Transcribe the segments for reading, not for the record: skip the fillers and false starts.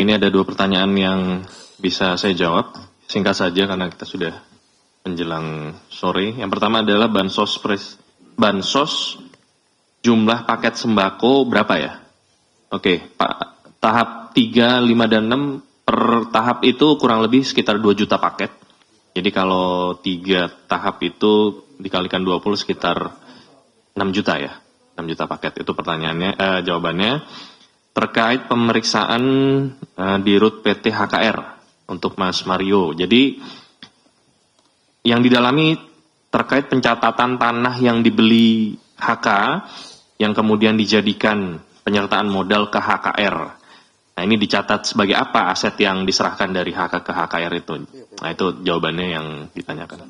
ini ada 2 pertanyaan yang bisa saya jawab. Singkat saja karena kita sudah menjelang sore. Yang pertama adalah bansos jumlah paket sembako berapa ya? Oke, Pak, tahap 3, 5, dan 6 per tahap itu kurang lebih sekitar 2 juta paket. Jadi kalau 3 tahap itu dikalikan 20 sekitar 6 juta ya. 6 juta paket itu pertanyaannya, jawabannya. Terkait pemeriksaan di RUT PT HKR untuk Mas Mario. Jadi yang didalami terkait pencatatan tanah yang dibeli HK yang kemudian dijadikan penyertaan modal ke HKR. Nah, ini dicatat sebagai apa aset yang diserahkan dari HK ke HKR itu? Nah, itu jawabannya yang ditanyakan.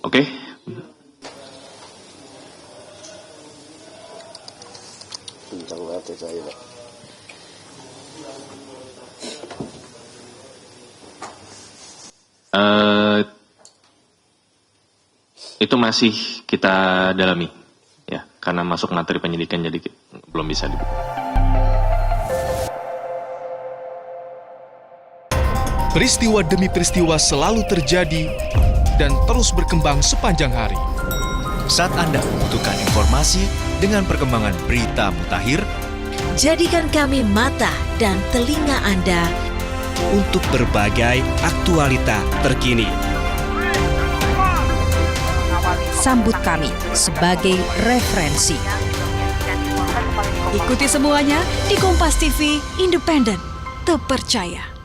Oke. Itu masih kita dalami, ya, karena masuk materi penyidikan jadi belum bisa dibuka. Peristiwa demi peristiwa selalu terjadi dan terus berkembang sepanjang hari. Saat Anda membutuhkan informasi dengan perkembangan berita mutakhir, jadikan kami mata dan telinga Anda untuk berbagai aktualita terkini. Sambut kami sebagai referensi. Ikuti semuanya di Kompas TV, independen, terpercaya.